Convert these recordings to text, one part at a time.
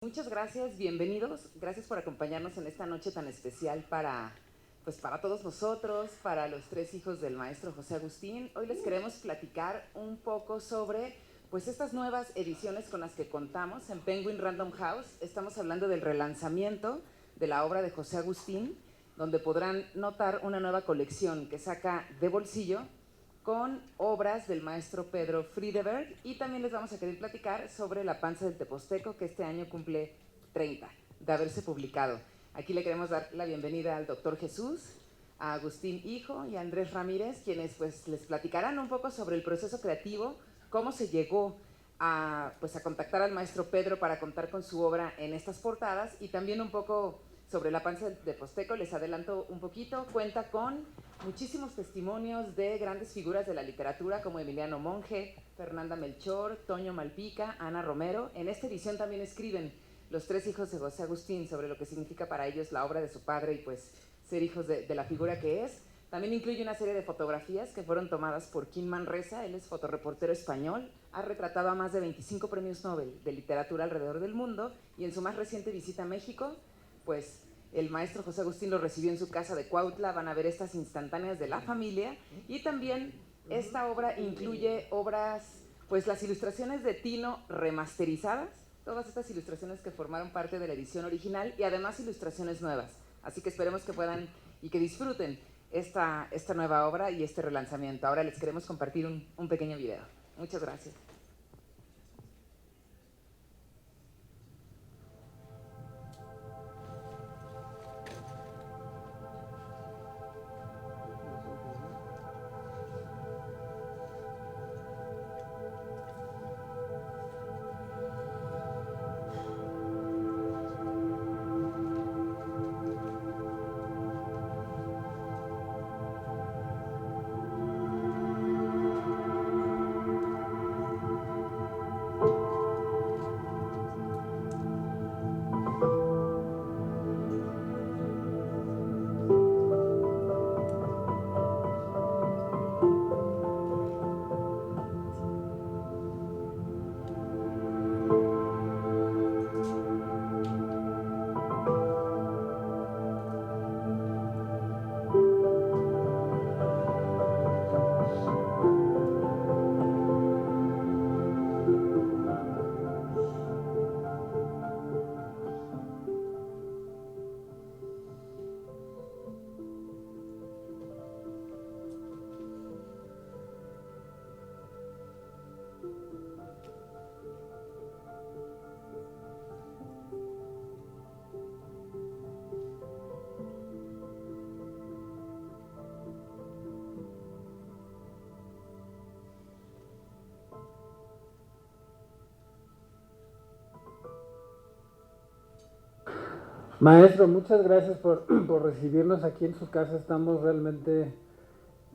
Muchas gracias, bienvenidos. Gracias por acompañarnos en esta noche tan especial para todos nosotros, para los tres hijos del maestro José Agustín. Hoy les queremos platicar un poco sobre estas nuevas ediciones con las que contamos en Penguin Random House. Estamos hablando del relanzamiento de la obra de José Agustín, donde podrán notar una nueva colección que saca de bolsillo con obras del maestro Pedro Friedeberg, y también les vamos a querer platicar sobre La panza del Teposteco, que este año cumple 30 de haberse publicado. Aquí le queremos dar la bienvenida al doctor Jesús, a Agustín Hijo y a Andrés Ramírez, quienes les platicarán un poco sobre el proceso creativo, cómo se llegó a contactar al maestro Pedro para contar con su obra en estas portadas, y también un poco sobre La panza del Teposteco. Les adelanto un poquito, cuenta con muchísimos testimonios de grandes figuras de la literatura como Emiliano Monge, Fernanda Melchor, Toño Malpica, Ana Romero. En esta edición también escriben los tres hijos de José Agustín sobre lo que significa para ellos la obra de su padre y ser hijos de la figura que es. También incluye una serie de fotografías que fueron tomadas por Kim Manresa. Él es fotoreportero español, ha retratado a más de 25 premios Nobel de literatura alrededor del mundo, y en su más reciente visita a México, el maestro José Agustín lo recibió en su casa de Cuautla. Van a ver estas instantáneas de la familia, y también esta obra incluye obras, las ilustraciones de Tino remasterizadas, todas estas ilustraciones que formaron parte de la edición original, y además ilustraciones nuevas. Así que esperemos que puedan y que disfruten esta nueva obra y este relanzamiento. Ahora les queremos compartir un pequeño video. Muchas gracias. Maestro, muchas gracias por recibirnos aquí en su casa. Estamos realmente,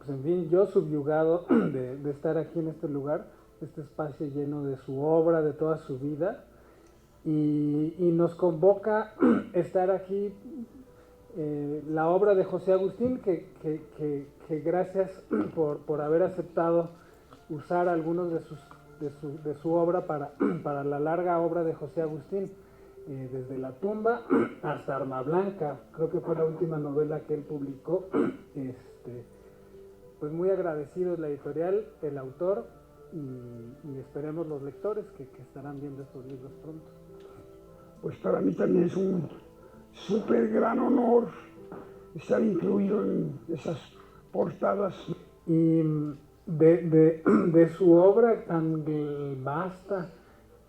en fin, yo subyugado de estar aquí en este lugar, este espacio lleno de su obra, de toda su vida, y nos convoca estar aquí la obra de José Agustín, que gracias por haber aceptado usar algunos de su obra para la larga obra de José Agustín. Desde La tumba hasta Arma Blanca, creo que fue la última novela que él publicó. Pues muy agradecidos la editorial, el autor, y esperemos los lectores que estarán viendo estos libros pronto. Pues para mí también es un súper gran honor estar incluido en esas portadas. Y de su obra tan vasta,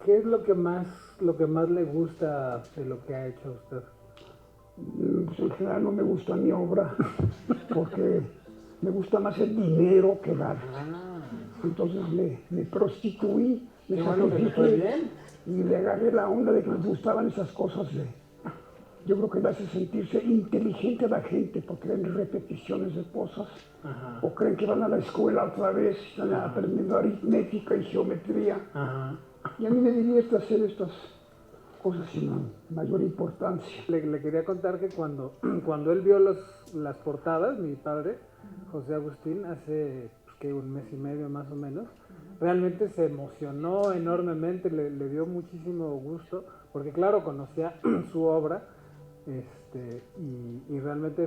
¿qué es lo que más le gusta de lo que ha hecho usted? Pues en general no me gusta mi obra, porque me gusta más el dinero que dar. Entonces me prostituí, me sacrifiqué y le agarré la onda de que me gustaban esas cosas. Yo creo que le hace sentirse inteligente a la gente, porque ven repeticiones de cosas. Ajá. O creen que van a la escuela otra vez, están aprendiendo aritmética y geometría. Ajá. Y a mí me divierte hacer estas cosas sin mayor importancia. Le quería contar que cuando él vio las portadas, mi padre, José Agustín, hace un mes y medio más o menos, realmente se emocionó enormemente, le dio muchísimo gusto, porque claro, conocía su obra, y realmente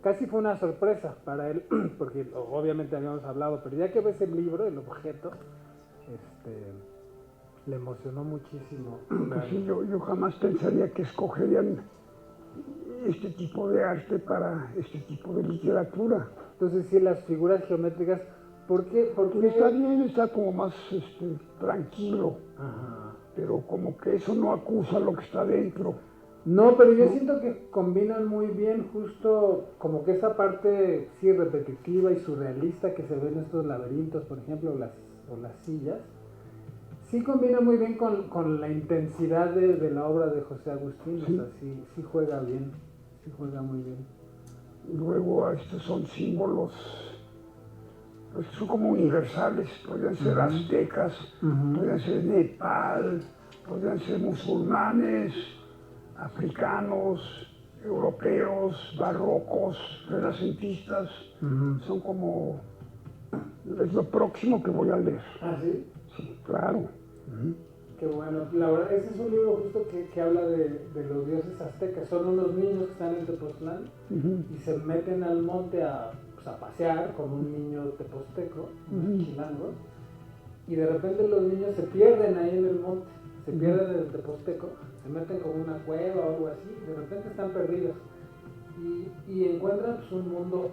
casi fue una sorpresa para él, porque obviamente habíamos hablado, pero ya que ves el libro, el objeto, le emocionó muchísimo. Pues sí, yo jamás pensaría que escogerían este tipo de arte para este tipo de literatura. Entonces sí, las figuras geométricas, ¿por qué? Pues está bien, está como más tranquilo, Ajá. pero como que eso no acusa lo que está dentro. No, pero yo siento que combinan muy bien justo como que esa parte sí repetitiva y surrealista que se ve en estos laberintos, por ejemplo, o las sillas. Sí combina muy bien con la intensidad de la obra de José Agustín, Sí. o sea, sí juega bien, sí juega muy bien. Y luego estos son símbolos, pues, son como universales, podrían ser aztecas, podrían ser Nepal, podrían ser musulmanes, africanos, europeos, barrocos, renacentistas. Son como, es lo próximo que voy a leer. ¿Ah, sí? Sí, claro. Qué bueno. La verdad, ese es un libro justo que habla de los dioses aztecas. Son unos niños que están en Tepoztlán y se meten al monte a pasear con un niño teposteco, unos chilangos, y de repente los niños se pierden ahí en el monte, se pierden en el teposteco, se meten como una cueva o algo así, y de repente están perdidos. Y encuentran pues, un mundo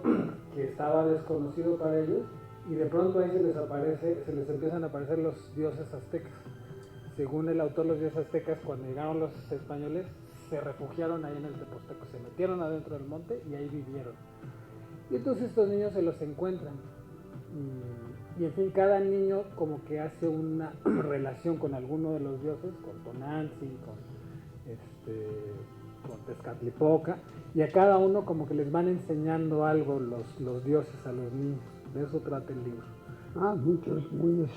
que estaba desconocido para ellos, y de pronto ahí se les empiezan a aparecer los dioses aztecas. Según el autor, los dioses aztecas, cuando llegaron los españoles, se refugiaron ahí en el Teposteco, se metieron adentro del monte y ahí vivieron. Y entonces estos niños se los encuentran. Y en fin, cada niño como que hace una relación con alguno de los dioses, con Tonantzin, con Tezcatlipoca, y a cada uno como que les van enseñando algo los dioses a los niños. De eso trata el libro. Es muy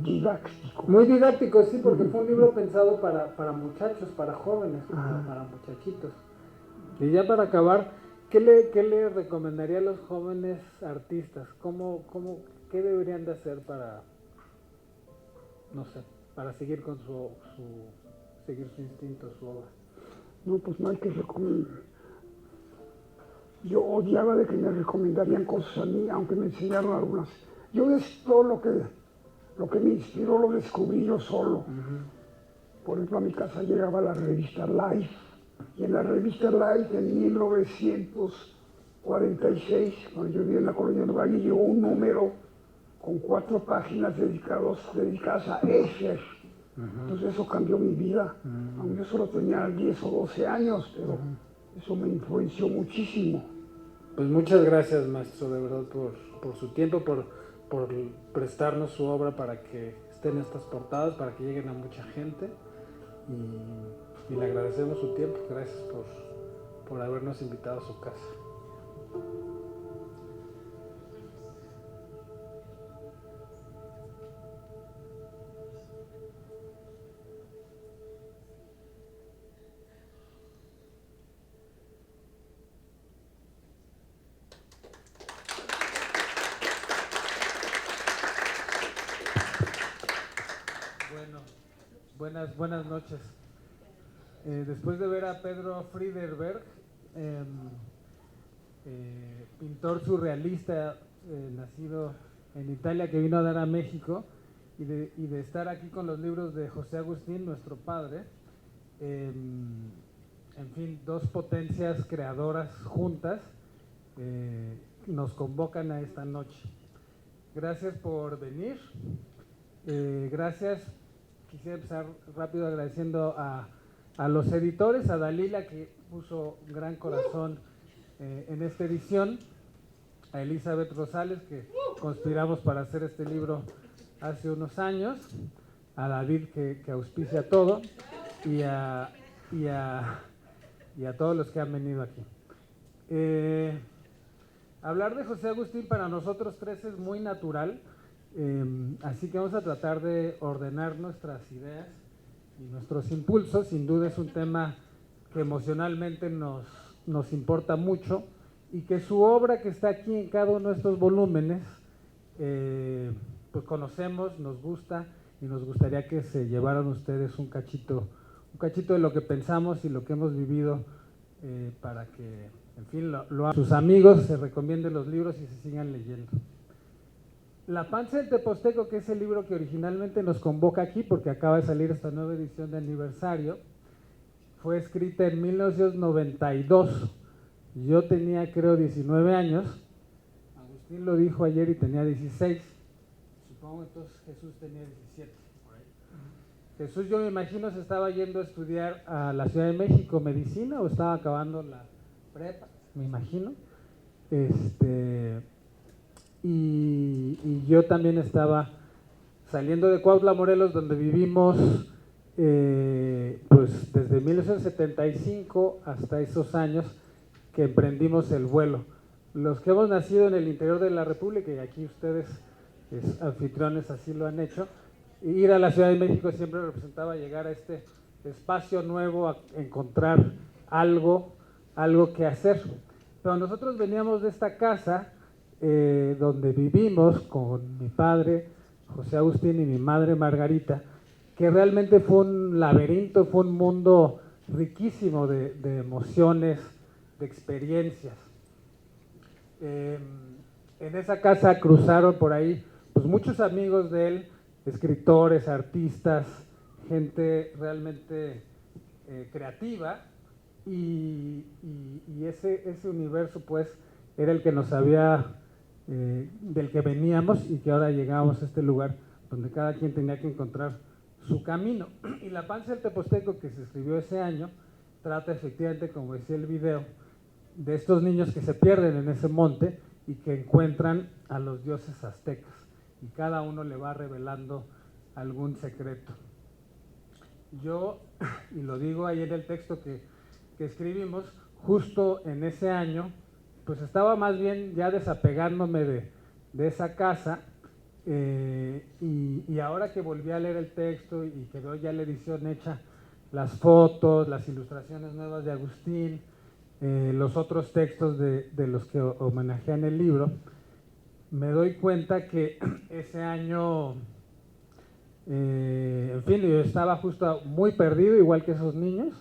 didáctico. Muy didáctico, sí, porque fue un libro pensado para muchachos, para jóvenes, para muchachitos. Y ya para acabar, ¿qué le recomendaría a los jóvenes artistas? ¿Qué deberían de hacer para, no sé, para seguir con seguir su instinto, su obra? No, pues no hay que recomendar. Yo odiaba de que me recomendarían cosas a mí, aunque me enseñaron algunas. Yo todo lo que me inspiró lo descubrí yo solo. Por ejemplo, a mi casa llegaba la revista Life, y en la revista Life en 1946, cuando yo vivía en la colonia del Valle, llegó un número con 4 páginas dedicadas a Escher. Entonces eso cambió mi vida. Aunque yo solo tenía 10 o 12 años, pero eso me influenció muchísimo. Pues muchas gracias, maestro, de verdad, por su tiempo, por prestarnos su obra para que estén estas portadas, para que lleguen a mucha gente. Y le agradecemos su tiempo. Gracias por habernos invitado a su casa. Buenas noches. Después de ver a Pedro Friedberg, pintor surrealista nacido en Italia, que vino a dar a México, y de estar aquí con los libros de José Agustín, nuestro padre, en fin, 2 potencias creadoras juntas nos convocan a esta noche. Gracias por venir. Gracias. Quisiera empezar rápido agradeciendo a los editores, a Dalila, que puso un gran corazón en esta edición, a Elizabeth Rosales, que conspiramos para hacer este libro hace unos años, a David, que auspicia todo, y a todos los que han venido aquí. Hablar de José Agustín para nosotros 3 es muy natural. Así que vamos a tratar de ordenar nuestras ideas y nuestros impulsos. Sin duda es un tema que emocionalmente nos importa mucho, y que su obra, que está aquí en cada uno de estos volúmenes, pues conocemos, nos gusta, y nos gustaría que se llevaran ustedes un cachito un cachito de lo que pensamos y lo que hemos vivido para que, en fin, a sus amigos se recomienden los libros y se sigan leyendo. La Panza del Teposteco, que es el libro que originalmente nos convoca aquí, porque acaba de salir esta nueva edición de aniversario, fue escrita en 1992. Yo tenía, creo, 19 años. Agustín lo dijo ayer y tenía 16. Supongo entonces Jesús tenía 17. Por ahí. Jesús, yo me imagino, se estaba yendo a estudiar a la Ciudad de México medicina o estaba acabando la prepa, me imagino. Y yo también estaba saliendo de Cuautla, Morelos, donde vivimos pues desde 1975 hasta esos años que emprendimos el vuelo. Los que hemos nacido en el interior de la República, y aquí ustedes, anfitriones, así lo han hecho, ir a la Ciudad de México siempre representaba llegar a este espacio nuevo, a encontrar algo que hacer. Pero nosotros veníamos de esta casa donde vivimos con mi padre José Agustín y mi madre Margarita, que realmente fue un laberinto, fue un mundo riquísimo de emociones, de experiencias. En esa casa cruzaron por ahí pues muchos amigos de él, escritores, artistas, gente realmente creativa, y ese universo pues era el que nos había, del que veníamos, y que ahora llegamos a este lugar donde cada quien tenía que encontrar su camino. Y La Panza del Teposteco, que se escribió ese año, trata efectivamente, como decía el video, de estos niños que se pierden en ese monte y que encuentran a los dioses aztecas, y cada uno le va revelando algún secreto. Yo, y lo digo ahí en el texto que escribimos, justo en ese año, pues estaba más bien ya desapegándome de esa casa, y ahora que volví a leer el texto y que veo ya la edición hecha, las fotos, las ilustraciones nuevas de Agustín, los otros textos de los que homenajean el libro, me doy cuenta que ese año, en fin, yo estaba justo muy perdido, igual que esos niños,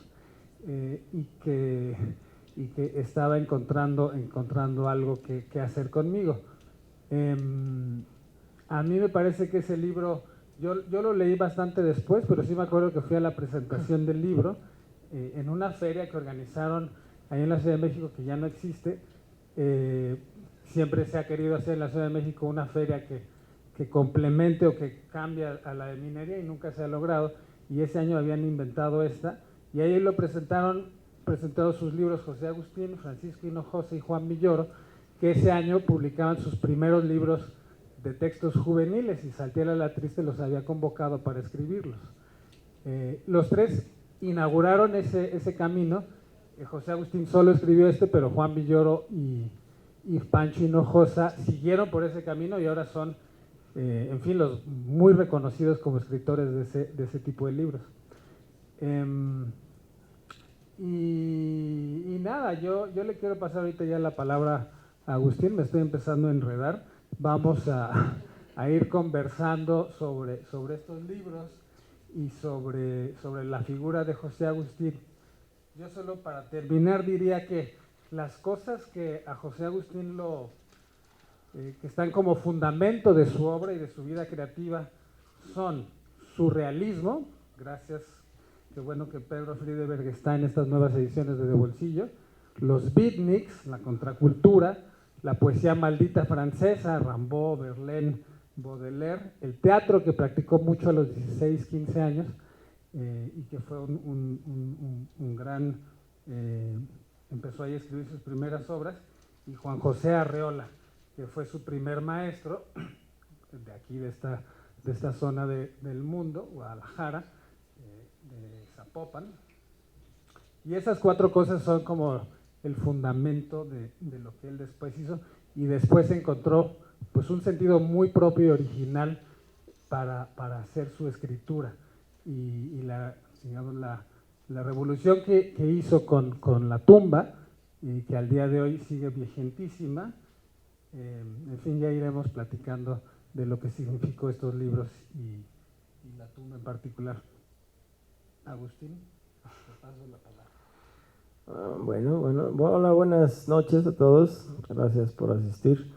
y que estaba encontrando algo que hacer conmigo. A mí me parece que ese libro, yo lo leí bastante después, pero sí me acuerdo que fui a la presentación del libro en una feria que organizaron ahí en la Ciudad de México, que ya no existe. Siempre se ha querido hacer en la Ciudad de México una feria que complemente o que cambie a la de minería, y nunca se ha logrado, y ese año habían inventado esta, y ahí lo presentaron sus libros José Agustín, Francisco Hinojosa y Juan Villoro, que ese año publicaban sus primeros libros de textos juveniles, y Saltiel la Triste los había convocado para escribirlos. Los tres inauguraron ese camino. José Agustín solo escribió pero Juan Villoro y Pancho Hinojosa siguieron por ese camino, y ahora son, en fin, los muy reconocidos como escritores de ese tipo de libros. Y nada, yo le quiero pasar ahorita ya la palabra a Agustín, me estoy empezando a enredar. Vamos a ir conversando sobre estos libros y sobre la figura de José Agustín. Yo solo para terminar diría que las cosas que a José Agustín que están como fundamento de su obra y de su vida creativa son su realismo, gracias, qué bueno que Pedro Friedeberg está en estas nuevas ediciones de Bolsillo, los beatniks, la contracultura, la poesía maldita francesa, Rimbaud, Verlaine, Baudelaire, el teatro que practicó mucho a los 16, 15 años, y que fue un gran, empezó ahí a escribir sus primeras obras, y Juan José Arreola, que fue su primer maestro, de aquí, de esta zona del mundo, Guadalajara, de Zapopan. Y esas cuatro cosas son como el fundamento de lo que él después hizo, y después encontró pues un sentido muy propio y original para hacer su escritura, y digamos, la revolución que hizo con La Tumba, y que al día de hoy sigue vigentísima. En fin, ya iremos platicando de lo que significó estos libros y La Tumba en particular. Agustín. Bueno, hola, buenas noches a todos, gracias por asistir.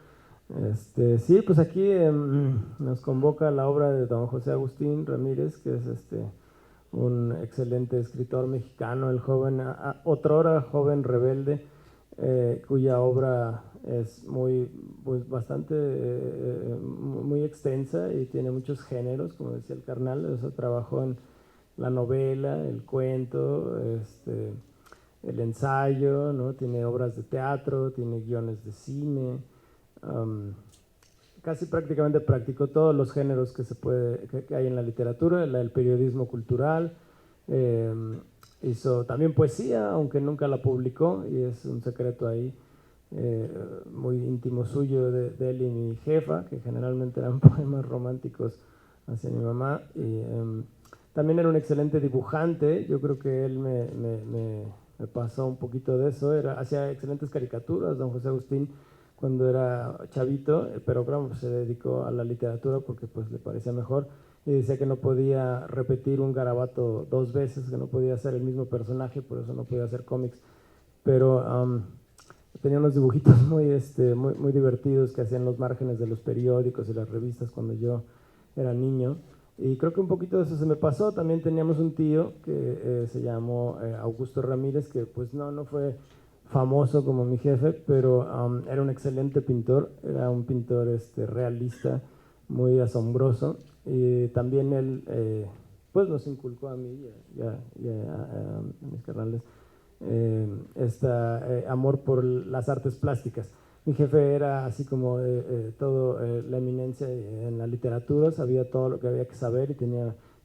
Sí, pues aquí nos convoca la obra de don José Agustín Ramírez, que es un excelente escritor mexicano, el joven, otrora joven rebelde, cuya obra es pues bastante, muy extensa y tiene muchos géneros, como decía el carnal. Eso trabajó en la novela, el cuento, el ensayo, ¿no? Tiene obras de teatro, tiene guiones de cine, casi prácticamente practicó todos los géneros que hay en la literatura, el periodismo cultural, hizo también poesía, aunque nunca la publicó, y es un secreto ahí muy íntimo suyo de él y mi jefa, que generalmente eran poemas románticos hacia mi mamá. Y también era un excelente dibujante. Yo creo que él me pasó un poquito de eso. Hacía excelentes caricaturas, don José Agustín, cuando era chavito, pero claro, pues, se dedicó a la literatura porque pues le parecía mejor, y decía que no podía repetir un garabato 2 veces, que no podía hacer el mismo personaje, por eso no podía hacer cómics. Pero tenía unos dibujitos muy divertidos que hacían los márgenes de los periódicos y las revistas cuando yo era niño. Y creo que un poquito de eso se me pasó. También teníamos un tío que se llamó Augusto Ramírez, que pues no fue famoso como mi jefe, pero era un excelente pintor, era un pintor realista, muy asombroso. Y también él pues nos inculcó a mí y a mis carnales amor por las artes plásticas. Mi jefe era así como todo la eminencia en la literatura, sabía todo lo que había que saber y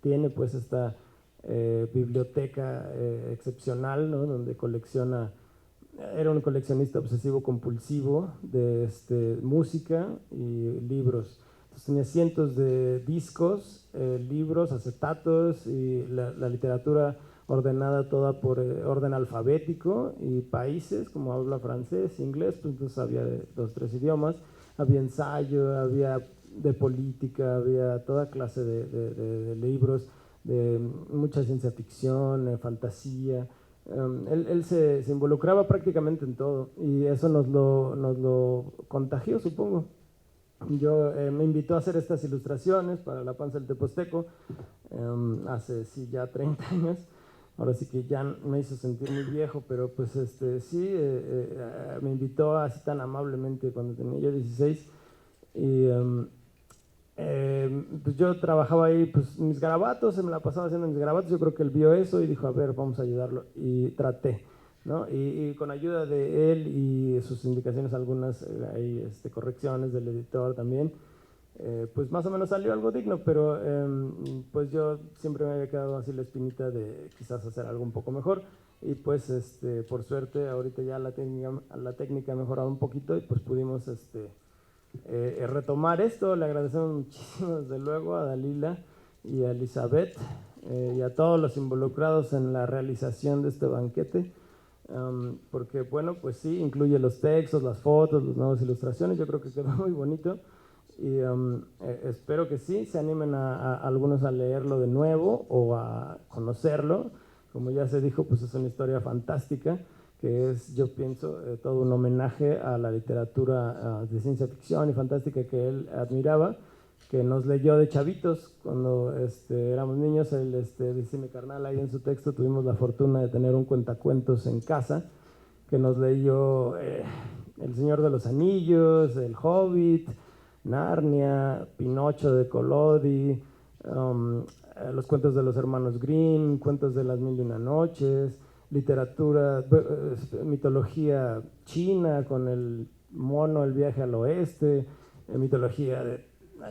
tiene pues esta biblioteca excepcional, ¿no? Donde era un coleccionista obsesivo compulsivo de música y libros. Entonces tenía cientos de discos, libros, acetatos y la literatura ordenada toda por orden alfabético y países, como habla francés, inglés, pues entonces había 2 o 3 idiomas, había ensayo, había de política, había toda clase de libros, de mucha ciencia ficción, fantasía. Él se involucraba prácticamente en todo y eso nos lo contagió, supongo. Me invitó a hacer estas ilustraciones para La Panza del Teposteco hace sí ya 30 años. Ahora sí que ya me hizo sentir muy viejo, pero pues sí, me invitó así tan amablemente cuando tenía yo 16 y pues yo trabajaba ahí, pues mis garabatos, se me la pasaba haciendo mis garabatos. Yo creo que él vio eso y dijo, a ver, vamos a ayudarlo, y traté, ¿no? Y con ayuda de él y sus indicaciones, algunas hay correcciones del editor también, pues más o menos salió algo digno, pero pues yo siempre me había quedado así la espinita de quizás hacer algo un poco mejor, y pues por suerte ahorita ya la técnica ha mejorado un poquito y pues pudimos retomar esto. Le agradecemos muchísimo desde luego a Dalila y a Elizabeth y a todos los involucrados en la realización de este banquete, porque bueno, pues sí, incluye los textos, las fotos, las nuevas ilustraciones. Yo creo que quedó muy bonito y espero que sí se animen a algunos a leerlo de nuevo o a conocerlo. Como ya se dijo, pues es una historia fantástica que es, yo pienso, todo un homenaje a la literatura de ciencia ficción y fantástica que él admiraba, que nos leyó de chavitos cuando éramos niños. Él dice mi carnal ahí en su texto, tuvimos la fortuna de tener un cuentacuentos en casa que nos leyó El Señor de los Anillos, El Hobbit, Narnia, Pinocho de Collodi, los cuentos de los hermanos Grimm, cuentos de las mil y una noches, literatura, mitología china con el mono, el viaje al oeste, mitología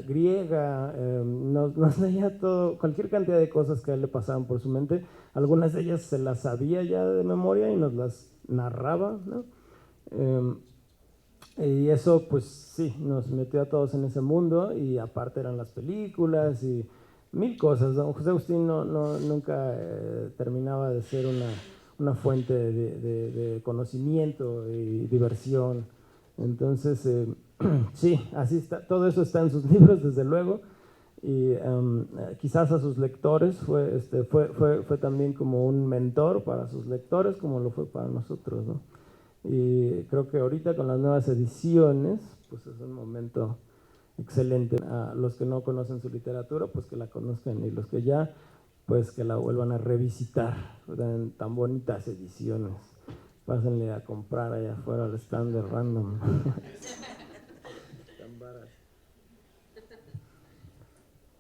griega, nos leía todo, cualquier cantidad de cosas que a él le pasaban por su mente. Algunas de ellas se las sabía ya de memoria y nos las narraba, ¿no? Y eso pues sí, nos metió a todos en ese mundo, y aparte eran las películas y mil cosas. Don José Agustín nunca terminaba de ser una fuente de conocimiento y diversión. Entonces, sí, así está, todo eso está en sus libros, desde luego. y quizás a sus lectores fue también como un mentor para sus lectores, como lo fue para nosotros, ¿no? Y creo que ahorita con las nuevas ediciones, pues es un momento excelente. A los que no conocen su literatura, pues que la conozcan, y los que ya, pues que la vuelvan a revisitar en tan bonitas ediciones. Pásenle a comprar allá afuera al stand de Random.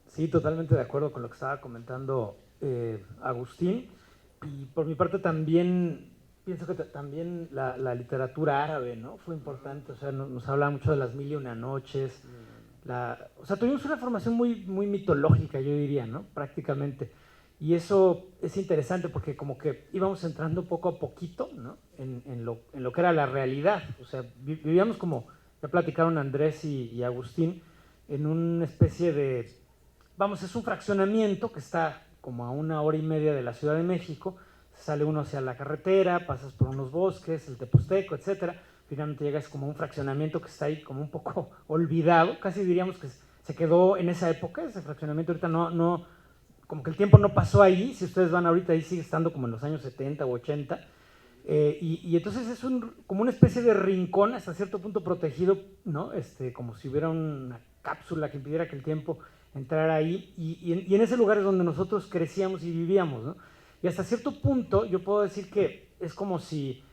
Sí, totalmente de acuerdo con lo que estaba comentando Agustín. Y por mi parte también pienso que también la literatura árabe, ¿no? Fue importante. O sea, nos hablaba mucho de las mil y una noches. O sea, tuvimos una formación muy, muy mitológica, yo diría, ¿no? Prácticamente. Y eso es interesante porque como que íbamos entrando poco a poquito, ¿no? en lo que era la realidad. O sea, vivíamos como, ya platicaron Andrés y Agustín, en una especie de, vamos, es un fraccionamiento que está como a 1 hora y media de la Ciudad de México. Sale uno hacia la carretera, pasas por unos bosques, el Teposteco, etcétera. Finalmente llegas como a un fraccionamiento que está ahí como un poco olvidado. Casi diríamos que se quedó en esa época, ese fraccionamiento. Ahorita no, como que el tiempo no pasó ahí. Si ustedes van ahorita, ahí sigue estando como en los años 70 o 80. Y entonces es como una especie de rincón hasta cierto punto protegido, ¿no? Como si hubiera una cápsula que impidiera que el tiempo entrara ahí. Y en ese lugar es donde nosotros crecíamos y vivíamos, ¿no? Y hasta cierto punto yo puedo decir que es como si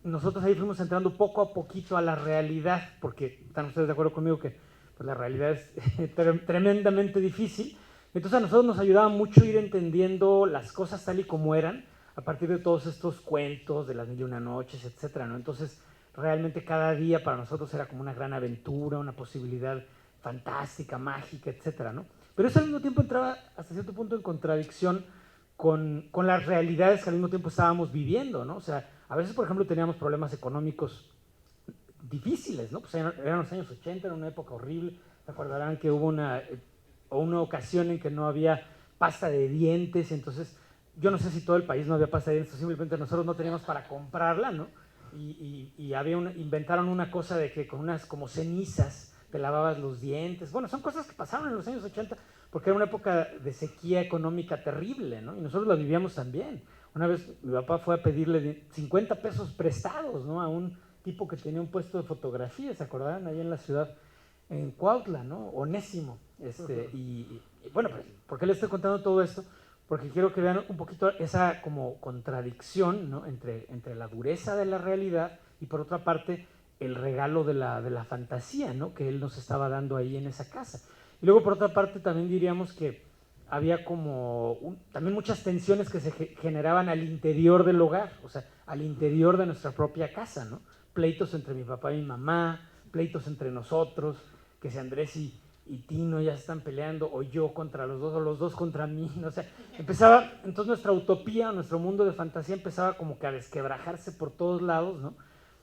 nosotros ahí fuimos entrando poco a poquito a la realidad, porque están ustedes de acuerdo conmigo que pues, la realidad es tremendamente difícil. Entonces a nosotros nos ayudaba mucho ir entendiendo las cosas tal y como eran, a partir de todos estos cuentos de las mil y una noches, etcétera, ¿no? Entonces realmente cada día para nosotros era como una gran aventura, una posibilidad fantástica, mágica, etcétera, ¿no? Pero eso al mismo tiempo entraba hasta cierto punto en contradicción con las realidades que al mismo tiempo estábamos viviendo, ¿no? O sea, a veces, por ejemplo, teníamos problemas económicos difíciles, ¿no? Pues eran los años 80, era una época horrible. Recordarán que hubo una ocasión en que no había pasta de dientes, entonces yo no sé si todo el país no había pasta de dientes, simplemente nosotros no teníamos para comprarla, ¿no? Y inventaron una cosa de que con unas como cenizas te lavabas los dientes. Bueno, son cosas que pasaron en los años 80 porque era una época de sequía económica terrible, ¿no? Y nosotros la vivíamos también. Una vez mi papá fue a pedirle 50 pesos prestados, ¿no? A un tipo que tenía un puesto de fotografía, ¿se acordarán? Ahí en la ciudad, en Cuautla, ¿no? Onésimo. Y bueno, pues, ¿por qué les estoy contando todo esto? Porque quiero que vean un poquito esa como contradicción, ¿no? entre la dureza de la realidad y por otra parte el regalo de la fantasía, ¿no? Que él nos estaba dando ahí en esa casa. Y luego por otra parte también diríamos que había como también muchas tensiones que se generaban al interior del hogar, o sea, al interior de nuestra propia casa, ¿no? Pleitos entre mi papá y mi mamá, pleitos entre nosotros, que si Andrés y Tino ya se están peleando, o yo contra los dos, o los dos contra mí, ¿no? O sea, empezaba, entonces nuestra utopía, nuestro mundo de fantasía empezaba como que a desquebrajarse por todos lados, ¿no?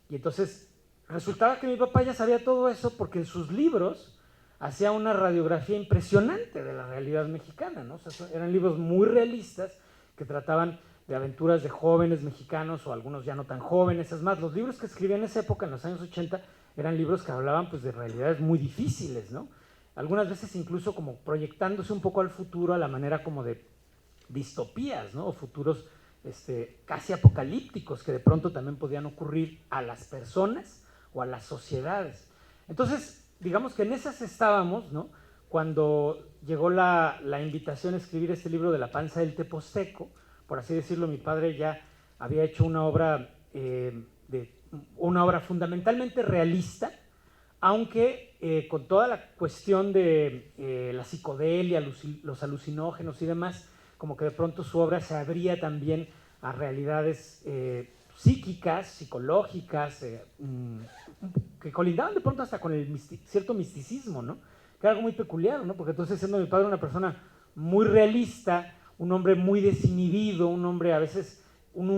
Y entonces resultaba que mi papá ya sabía todo eso porque en sus libros hacía una radiografía impresionante de la realidad mexicana, ¿no? O sea, eran libros muy realistas que trataban de aventuras de jóvenes mexicanos o algunos ya no tan jóvenes. Es más, los libros que escribía en esa época, en los años 80, eran libros que hablaban pues, de realidades muy difíciles, ¿no? Algunas veces incluso como proyectándose un poco al futuro a la manera como de distopías, ¿no? O futuros casi apocalípticos que de pronto también podían ocurrir a las personas o a las sociedades. Entonces, digamos que en esas estábamos, ¿no? Cuando llegó la invitación a escribir este libro de La panza del Teposteco, por así decirlo, mi padre ya había hecho una obra fundamentalmente realista, aunque con toda la cuestión de la psicodelia, los alucinógenos y demás, como que de pronto su obra se abría también a realidades psíquicas, psicológicas, que colindaban de pronto hasta con el cierto misticismo, ¿no? Que era algo muy peculiar, ¿no? Porque entonces siendo mi padre una persona muy realista, un hombre muy desinhibido, un hombre a veces un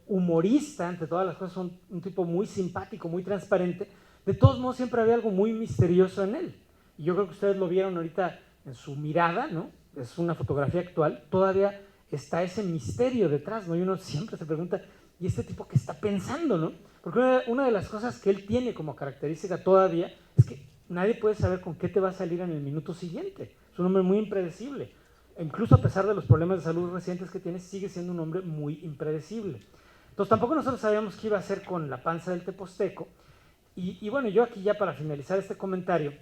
humorista, entre todas las cosas, un tipo muy simpático, muy transparente, de todos modos siempre había algo muy misterioso en él. Y yo creo que ustedes lo vieron ahorita en su mirada, ¿no? Es una fotografía actual, todavía está ese misterio detrás, ¿no? Y uno siempre se pregunta, ¿y este tipo qué está pensando, no? Porque una de las cosas que él tiene como característica todavía es que nadie puede saber con qué te va a salir en el minuto siguiente. Es un hombre muy impredecible. Incluso a pesar de los problemas de salud recientes que tiene, sigue siendo un hombre muy impredecible. Entonces tampoco nosotros sabíamos qué iba a hacer con La panza del teposteco. Y bueno, yo aquí ya para finalizar este comentario,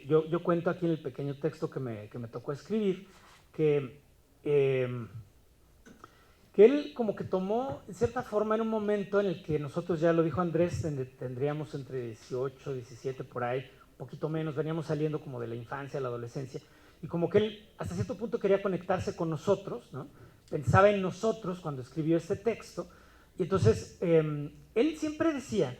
yo cuento aquí en el pequeño texto que me tocó escribir, que él como que tomó, en cierta forma, en un momento en el que nosotros, ya lo dijo Andrés, tendríamos entre 18, 17 por ahí, un poquito menos, veníamos saliendo como de la infancia, la adolescencia, y como que él hasta cierto punto quería conectarse con nosotros, ¿no? Pensaba en nosotros cuando escribió este texto, y entonces él siempre decía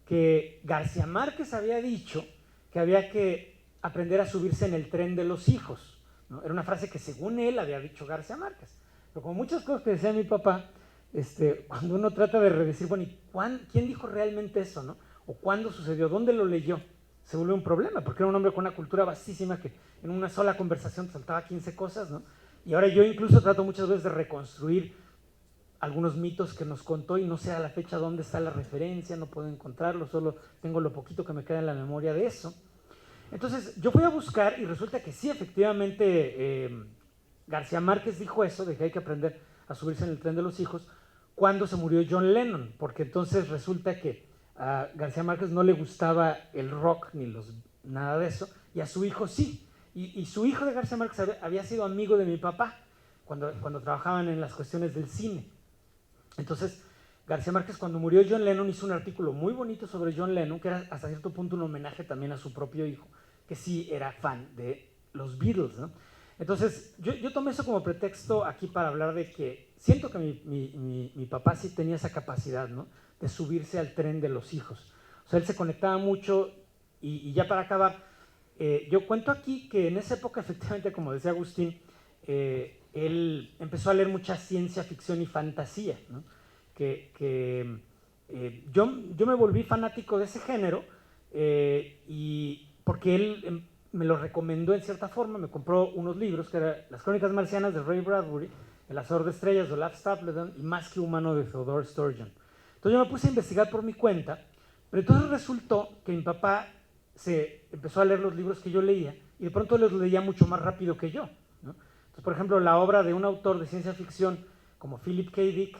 que García Márquez había dicho que había que aprender a subirse en el tren de los hijos, ¿no? Era una frase que según él había dicho García Márquez. Pero como muchas cosas que decía mi papá, cuando uno trata de redecir, bueno, ¿y quién dijo realmente eso, no? ¿O cuándo sucedió? ¿Dónde lo leyó? Se volvió un problema, porque era un hombre con una cultura vastísima que en una sola conversación te saltaba 15 cosas, ¿no? Y ahora yo incluso trato muchas veces de reconstruir algunos mitos que nos contó y no sé a la fecha dónde está la referencia, no puedo encontrarlo, solo tengo lo poquito que me queda en la memoria de eso. Entonces yo fui a buscar y resulta que sí, efectivamente, García Márquez dijo eso, de que hay que aprender a subirse en el tren de los hijos, cuando se murió John Lennon, porque entonces resulta que a García Márquez no le gustaba el rock ni nada de eso, y a su hijo sí. Y su hijo de García Márquez había sido amigo de mi papá cuando trabajaban en las cuestiones del cine. Entonces, García Márquez, cuando murió John Lennon, hizo un artículo muy bonito sobre John Lennon, que era hasta cierto punto un homenaje también a su propio hijo, que sí era fan de los Beatles, ¿no? Entonces, yo tomé eso como pretexto aquí para hablar de que siento que mi papá sí tenía esa capacidad, ¿no? De subirse al tren de los hijos. O sea, él se conectaba mucho y ya para acabar, yo cuento aquí que en esa época, efectivamente, como decía Agustín, él empezó a leer mucha ciencia ficción y fantasía, ¿no? Yo me volví fanático de ese género y porque él me lo recomendó en cierta forma, me compró unos libros que eran Las Crónicas Marcianas de Ray Bradbury, El Hacedor de Estrellas de Olaf Stapledon y Más que Humano de Theodore Sturgeon. Entonces yo me puse a investigar por mi cuenta, pero entonces resultó que mi papá se empezó a leer los libros que yo leía y de pronto los leía mucho más rápido que yo, ¿no? Entonces, por ejemplo, la obra de un autor de ciencia ficción como Philip K. Dick,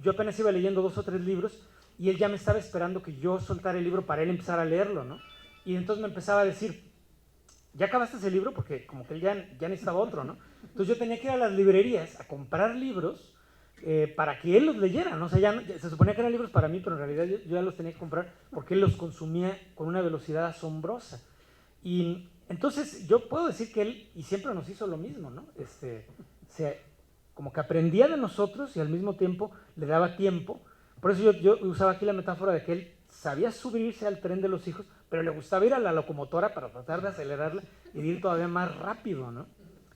yo apenas iba leyendo 2 o 3 libros y él ya me estaba esperando que yo soltara el libro para él empezar a leerlo, ¿no? Y entonces me empezaba a decir, ¿ya acabaste ese libro? Porque como que él ya necesitaba otro, ¿no? Entonces yo tenía que ir a las librerías a comprar libros para que él los leyera, ¿no? O sea, se suponía que eran libros para mí, pero en realidad yo ya los tenía que comprar porque él los consumía con una velocidad asombrosa. Y entonces yo puedo decir que él, y siempre nos hizo lo mismo, ¿no? Como que aprendía de nosotros y al mismo tiempo le daba tiempo. Por eso yo usaba aquí la metáfora de que él sabía subirse al tren de los hijos, pero le gustaba ir a la locomotora para tratar de acelerarla y de ir todavía más rápido, ¿no?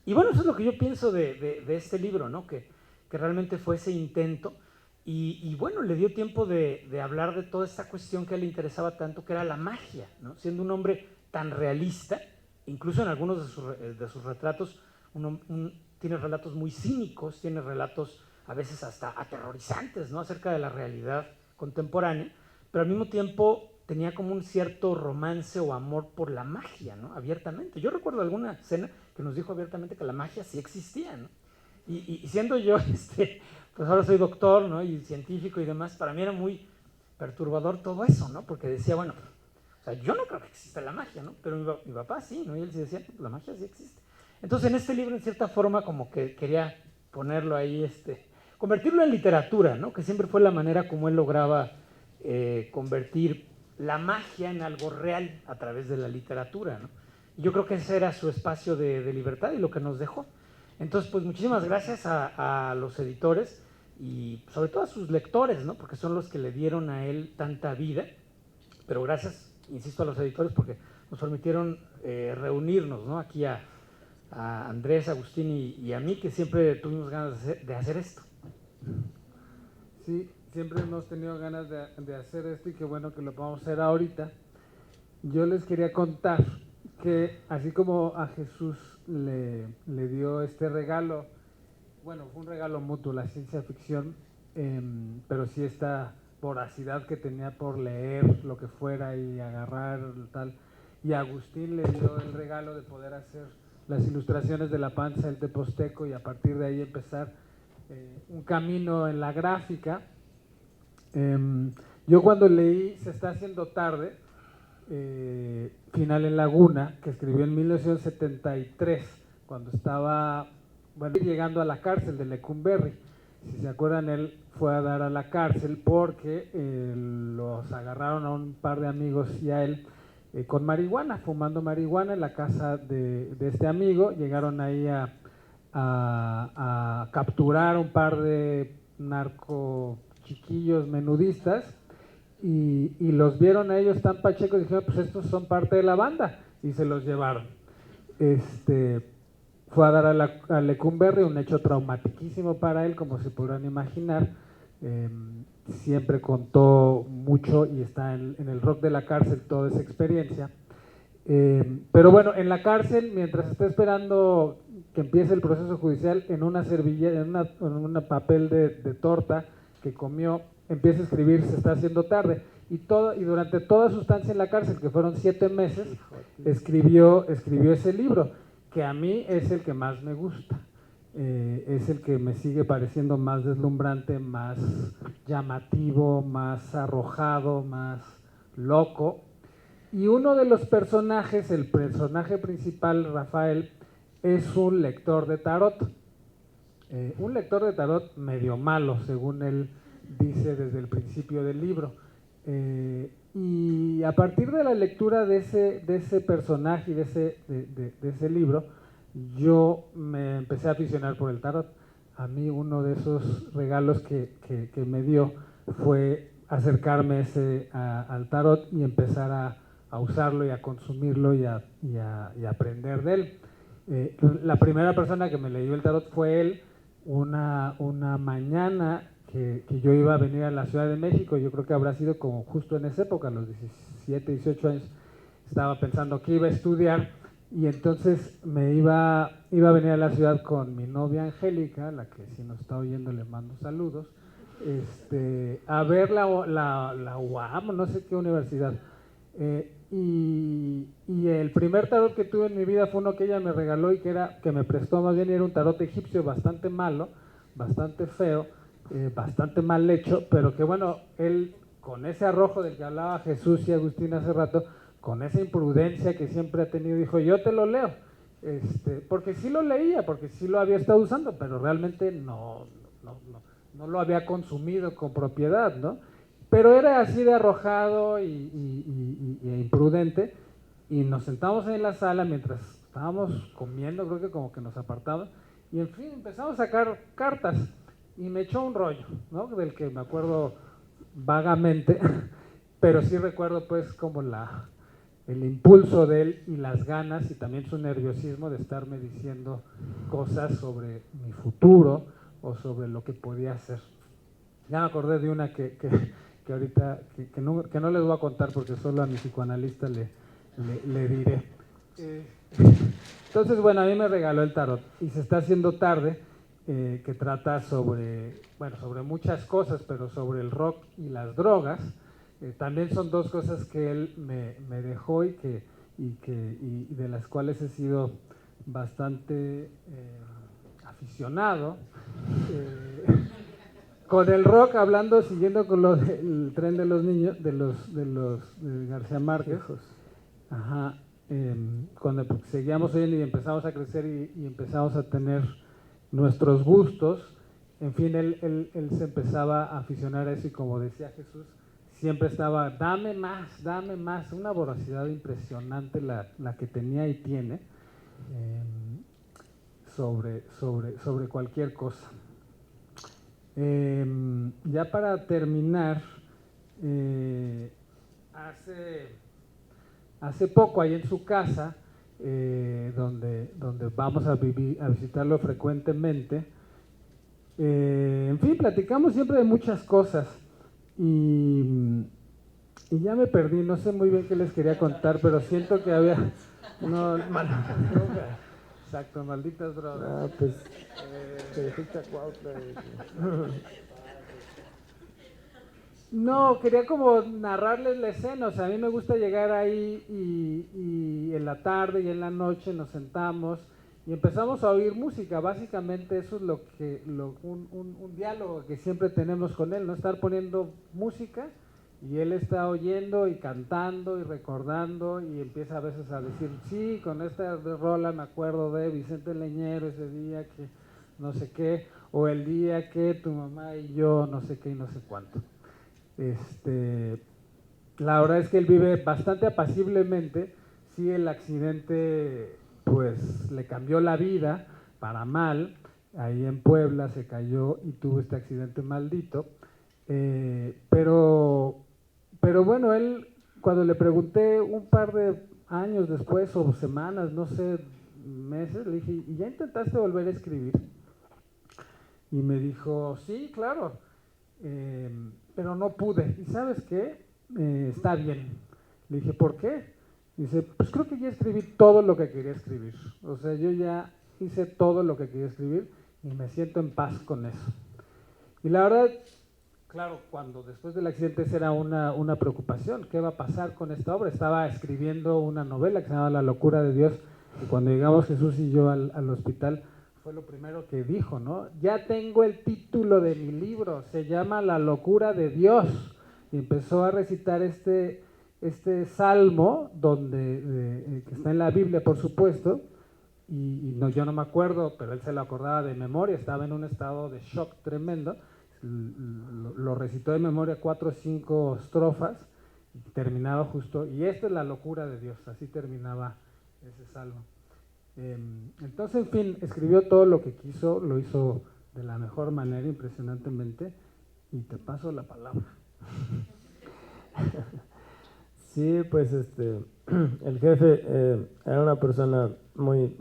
Y bueno, eso es lo que yo pienso de este libro, ¿no? Que realmente fue ese intento y bueno, le dio tiempo de hablar de toda esta cuestión que a él le interesaba tanto, que era la magia, ¿no? Siendo un hombre tan realista, incluso en algunos de sus retratos, tiene relatos muy cínicos, tiene relatos a veces hasta aterrorizantes, ¿no? Acerca de la realidad contemporánea, pero al mismo tiempo tenía como un cierto romance o amor por la magia, ¿no? Abiertamente. Yo recuerdo alguna escena que nos dijo abiertamente que la magia sí existía, ¿no? Y siendo yo, pues ahora soy doctor, ¿no? Y científico y demás, para mí era muy perturbador todo eso, ¿no? Porque decía, bueno, o sea, yo no creo que exista la magia, ¿no? Pero mi papá sí, ¿no? Y él sí decía, la magia sí existe. Entonces, en este libro, en cierta forma, como que quería ponerlo ahí, convertirlo en literatura, ¿no? Que siempre fue la manera como él lograba convertir la magia en algo real a través de la literatura, ¿no? Y yo creo que ese era su espacio de libertad y lo que nos dejó. Entonces, pues muchísimas gracias a los editores y sobre todo a sus lectores, ¿no? Porque son los que le dieron a él tanta vida. Pero gracias, insisto, a los editores porque nos permitieron reunirnos, ¿no? Aquí a Andrés, Agustín y a mí, que siempre tuvimos ganas de hacer esto. Sí, siempre hemos tenido ganas de hacer esto y qué bueno que lo podamos hacer ahorita. Yo les quería contar que así como a Jesús le dio este regalo, bueno, fue un regalo mutuo, la ciencia ficción, pero sí esta voracidad que tenía por leer lo que fuera y agarrar tal. y Agustín le dio el regalo de poder hacer las ilustraciones de La Panza del Teposteco y a partir de ahí empezar un camino en la gráfica. Yo cuando leí Se está haciendo tarde, Final en Laguna, que escribió en 1973, cuando estaba llegando a la cárcel de Lecumberri. Si se acuerdan, él fue a dar a la cárcel porque los agarraron a un par de amigos y a él con marihuana, fumando marihuana en la casa de este amigo. Llegaron ahí a capturar un par de narco chiquillos menudistas y los vieron a ellos tan pachecos y dijeron, pues estos son parte de la banda, y se los llevaron. Fue a dar a Lecumberri, un hecho traumatiquísimo para él, como se podrán imaginar. Siempre contó mucho y está en el Rock de la Cárcel toda esa experiencia. Pero bueno, en la cárcel, mientras está esperando que empiece el proceso judicial, en una servilleta, en un papel de torta que comió, empieza a escribir Se está haciendo tarde. Y durante toda su estancia en la cárcel, que fueron 7 meses, escribió ese libro, que a mí es el que más me gusta. Es el que me sigue pareciendo más deslumbrante, más llamativo, más arrojado, más loco. Y uno de los personajes, el personaje principal, Rafael, es un lector de tarot. Un lector de tarot medio malo, según él dice desde el principio del libro. Y a partir de la lectura de ese personaje y de ese libro, yo me empecé a aficionar por el tarot. A mí uno de esos regalos que me dio fue acercarme al tarot y empezar a usarlo y a consumirlo y a aprender de él. La primera persona que me leyó el tarot fue él. Una mañana que yo iba a venir a la Ciudad de México, yo creo que habrá sido como justo en esa época, a los 17, 18 años, estaba pensando que iba a estudiar y entonces me iba a venir a la ciudad con mi novia Angélica, la que si nos está oyendo le mando saludos, a ver la UAM, no sé qué universidad. Y el primer tarot que tuve en mi vida fue uno que ella me regaló y que me prestó más bien, y era un tarot egipcio bastante malo, bastante feo, bastante mal hecho, pero que bueno, él con ese arrojo del que hablaba Jesús y Agustín hace rato, con esa imprudencia que siempre ha tenido, dijo, yo te lo leo, porque sí lo leía, porque sí lo había estado usando, pero realmente no lo había consumido con propiedad, ¿no? Pero era así de arrojado e imprudente, y nos sentamos en la sala mientras estábamos comiendo, creo que como que nos apartamos, y en fin, empezamos a sacar cartas, y me echó un rollo, ¿no? Del que me acuerdo vagamente, pero sí recuerdo pues como el impulso de él y las ganas y también su nerviosismo de estarme diciendo cosas sobre mi futuro o sobre lo que podía hacer. Ya me acordé de una que ahorita, que no les voy a contar porque solo a mi psicoanalista le diré. Entonces, bueno, a mí me regaló el tarot y Se está haciendo tarde, que trata sobre muchas cosas, pero sobre el rock y las drogas. También son dos cosas que él me dejó y de las cuales he sido bastante aficionado. Con el rock, siguiendo con el tren de los niños, de García Márquez. Ajá. Cuando seguíamos oyendo y empezamos a crecer y empezamos a tener nuestros gustos, en fin, él se empezaba a aficionar a eso y como decía Jesús, siempre estaba, dame más, una voracidad impresionante la que tenía y tiene sobre cualquier cosa. Ya para terminar, hace poco ahí en su casa, donde vamos a visitarlo frecuentemente, en fin, platicamos siempre de muchas cosas y ya me perdí, no sé muy bien qué les quería contar, pero siento que había... No, exacto, malditas drogas. Pues te fuiste a Cuautla. No, quería como narrarles la escena, o sea, a mí me gusta llegar ahí y en la tarde y en la noche nos sentamos y empezamos a oír música. Básicamente eso es un diálogo que siempre tenemos con él, no estar poniendo música y él está oyendo y cantando y recordando y empieza a veces a decir, sí, con esta rola me acuerdo de Vicente Leñero ese día que no sé qué, o el día que tu mamá y yo no sé qué y no sé cuánto. La verdad es que él vive bastante apaciblemente. Sí, el accidente pues le cambió la vida para mal. Ahí en Puebla se cayó y tuvo este accidente maldito. Pero bueno, él cuando le pregunté un par de años después o semanas, no sé, meses, le dije, ¿y ya intentaste volver a escribir? Y me dijo, sí, claro. Pero no pude. ¿Y sabes qué? Está bien. Le dije, ¿por qué? Dice, pues creo que ya escribí todo lo que quería escribir. O sea, yo ya hice todo lo que quería escribir y me siento en paz con eso. Y la verdad, claro, cuando después del accidente esa era una preocupación. ¿Qué va a pasar con esta obra? Estaba escribiendo una novela que se llama La locura de Dios. Y cuando llegamos Jesús y yo al hospital, fue lo primero que dijo, ¿no? Ya tengo el título de mi libro, se llama La locura de Dios. Y empezó a recitar este salmo, que está en la Biblia, por supuesto, y no, yo no me acuerdo, pero él se lo acordaba de memoria, estaba en un estado de shock tremendo, lo recitó de memoria 4 o 5 estrofas, y terminaba justo, y esta es la locura de Dios, así terminaba ese salmo. Entonces, en fin, escribió todo lo que quiso, lo hizo de la mejor manera, impresionantemente, y te paso la palabra. Sí, pues el jefe era una persona muy,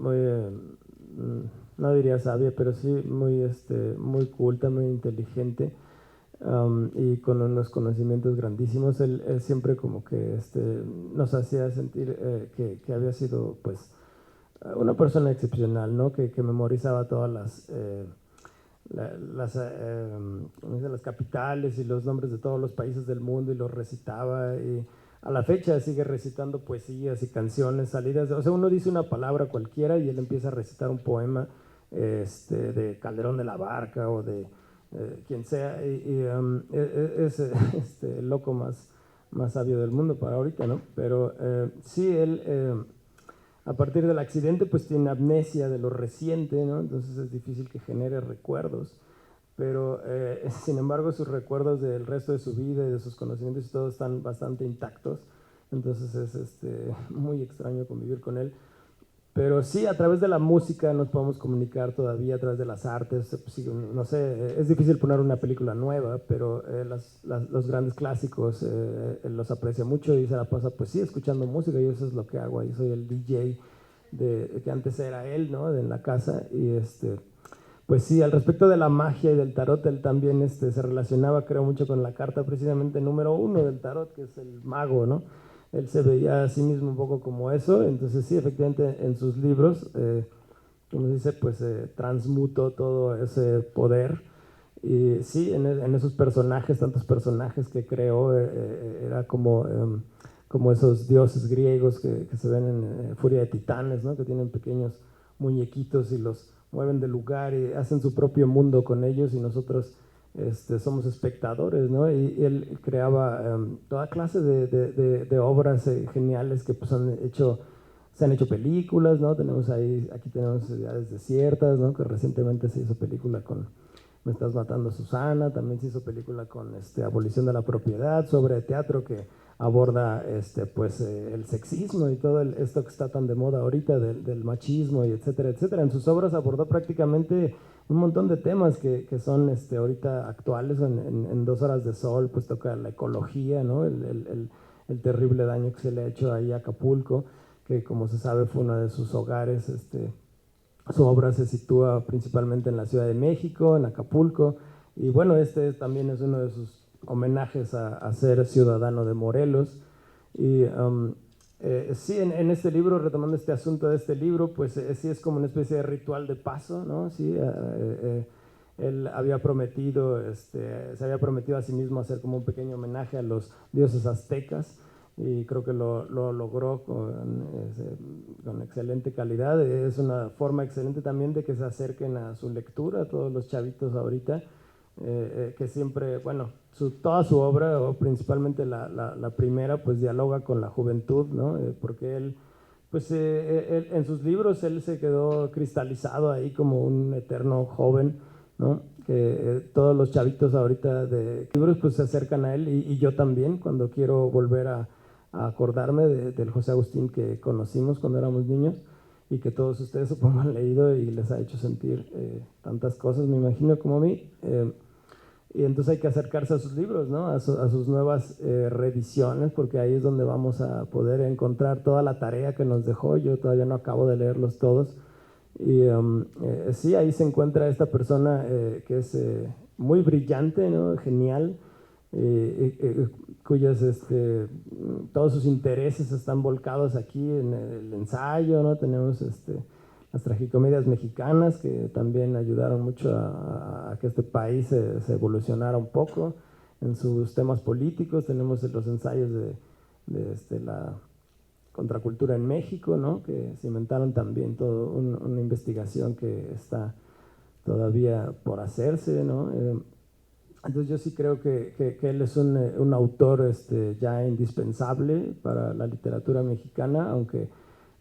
no diría sabia, pero sí muy culta, muy inteligente, y con unos conocimientos grandísimos. Él siempre como que nos hacía sentir que había sido pues una persona excepcional, ¿no? Que memorizaba todas las capitales y los nombres de todos los países del mundo y los recitaba, y a la fecha sigue recitando poesías y canciones salidas o sea, uno dice una palabra cualquiera y él empieza a recitar un poema de Calderón de la Barca o de quien sea, es el loco más sabio del mundo para ahorita, ¿no? Pero sí, él a partir del accidente pues tiene amnesia de lo reciente, ¿no? Entonces es difícil que genere recuerdos, pero sin embargo sus recuerdos del resto de su vida y de sus conocimientos y todo están bastante intactos, entonces es muy extraño convivir con él. Pero sí, a través de la música nos podemos comunicar todavía, a través de las artes, sí, no sé, es difícil poner una película nueva, pero los grandes clásicos él los aprecia mucho y se la pasa pues sí, escuchando música, y eso es lo que hago ahí, soy el DJ que antes era él, ¿no? En la casa, y pues sí, al respecto de la magia y del tarot, él también se relacionaba, creo, mucho con la carta precisamente número 1 del tarot, que es el mago, ¿no? Él se veía a sí mismo un poco como eso, entonces sí, efectivamente en sus libros, como se dice, pues transmutó todo ese poder, y sí, en esos personajes, tantos personajes que creó, era como esos dioses griegos que se ven en Furia de Titanes, ¿no? Que tienen pequeños muñequitos y los mueven de lugar y hacen su propio mundo con ellos, y nosotros somos espectadores, ¿no? Y él creaba toda clase de obras geniales que pues se han hecho películas, ¿no? Aquí tenemos Ciudades Desiertas, ¿no? Que recientemente se hizo película con Me estás matando, Susana. También se hizo película con Abolición de la Propiedad, sobre teatro que aborda el sexismo y todo esto que está tan de moda ahorita del machismo y etcétera, etcétera. En sus obras abordó prácticamente un montón de temas que son ahorita actuales. En 2 horas de sol pues toca la ecología, ¿no? El terrible daño que se le ha hecho ahí a Acapulco, que como se sabe fue uno de sus hogares. Su obra se sitúa principalmente en la Ciudad de México, en Acapulco, y bueno, también es uno de sus homenajes a ser ciudadano de Morelos. Y sí, en este libro, retomando este asunto de este libro, pues sí es como una especie de ritual de paso, ¿no? Sí, él había prometido, se había prometido a sí mismo hacer como un pequeño homenaje a los dioses aztecas, y creo que lo logró con excelente calidad. Es una forma excelente también de que se acerquen a su lectura, a todos los chavitos ahorita, que siempre, bueno, toda su obra, o principalmente la primera, pues dialoga con la juventud, ¿no? Porque él, pues en sus libros él se quedó cristalizado ahí como un eterno joven, ¿no? Que todos los chavitos ahorita de libros pues se acercan a él, y yo también, cuando quiero volver a acordarme del José Agustín que conocimos cuando éramos niños, y que todos ustedes supongo han leído y les ha hecho sentir tantas cosas, me imagino, como a mí. Y entonces hay que acercarse a sus libros, ¿no? A sus nuevas reediciones, porque ahí es donde vamos a poder encontrar toda la tarea que nos dejó. Yo todavía no acabo de leerlos todos. Y sí, ahí se encuentra esta persona que es muy brillante, ¿no? Genial, cuyos todos sus intereses están volcados aquí en el ensayo, ¿no? Tenemos las tragicomedias mexicanas, que también ayudaron mucho a que este país se evolucionara un poco en sus temas políticos. Tenemos los ensayos de la contracultura en México, ¿no? Que cimentaron también toda una investigación que está todavía por hacerse, ¿no? Entonces yo sí creo que él es un autor ya indispensable para la literatura mexicana, aunque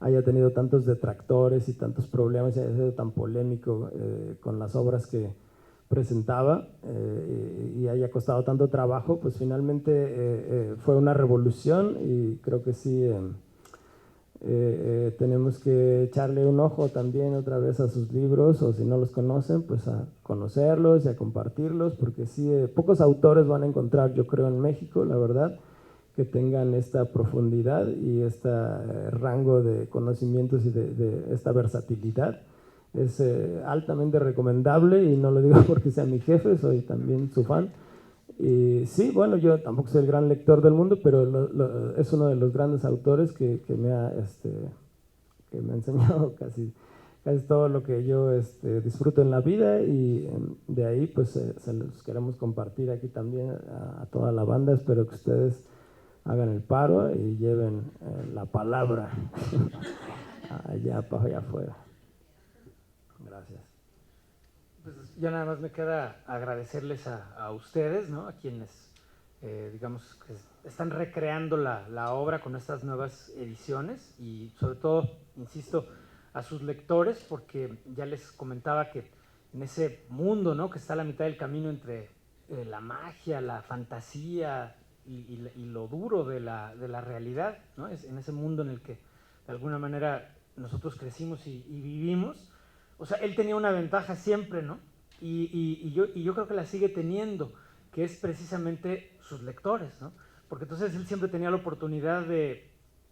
haya tenido tantos detractores y tantos problemas y haya sido tan polémico con las obras que presentaba, y haya costado tanto trabajo. Pues finalmente fue una revolución, y creo que sí tenemos que echarle un ojo también otra vez a sus libros, o si no los conocen, pues a conocerlos y a compartirlos, porque sí, pocos autores van a encontrar, yo creo, en México, la verdad, que tengan esta profundidad y este rango de conocimientos y de esta versatilidad. Es altamente recomendable, y no lo digo porque sea mi jefe, soy también su fan. Y sí, bueno, yo tampoco soy el gran lector del mundo, pero es uno de los grandes autores que me ha enseñado casi todo lo que yo disfruto en la vida, y de ahí pues se los queremos compartir aquí también a toda la banda. Espero que ustedes hagan el paro y lleven la palabra allá para allá afuera. Gracias. Pues ya nada más me queda agradecerles a ustedes, ¿no? A quienes, digamos, que están recreando la obra con estas nuevas ediciones, y sobre todo, insisto, a sus lectores, porque ya les comentaba que en ese mundo, ¿no? Que está a la mitad del camino entre la magia, la fantasía y lo duro de la realidad, ¿no? Es en ese mundo en el que de alguna manera nosotros crecimos y vivimos. O sea, él tenía una ventaja siempre, ¿no? Y yo creo que la sigue teniendo, que es precisamente sus lectores, ¿no? Porque entonces él siempre tenía la oportunidad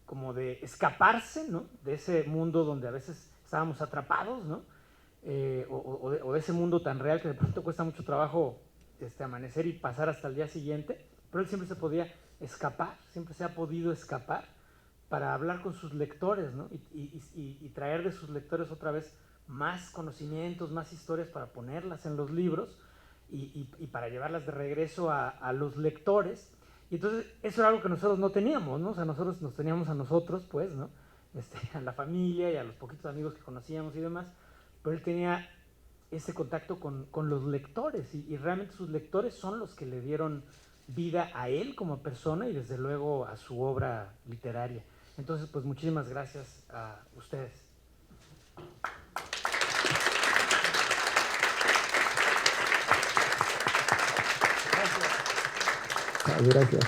como de escaparse, ¿no? De ese mundo donde a veces estábamos atrapados, ¿no? O de ese mundo tan real que de pronto cuesta mucho trabajo amanecer y pasar hasta el día siguiente, pero él siempre se podía escapar, siempre se ha podido escapar para hablar con sus lectores, ¿no? Y traer de sus lectores otra vez más conocimientos, más historias para ponerlas en los libros, y para llevarlas de regreso a los lectores. Y entonces eso era algo que nosotros no teníamos, ¿no? O sea, nosotros nos teníamos a nosotros, pues, ¿no? A la familia y a los poquitos amigos que conocíamos y demás, pero él tenía ese contacto con los lectores, y realmente sus lectores son los que le dieron vida a él como persona, y desde luego a su obra literaria. Entonces, pues muchísimas gracias a ustedes. Gracias.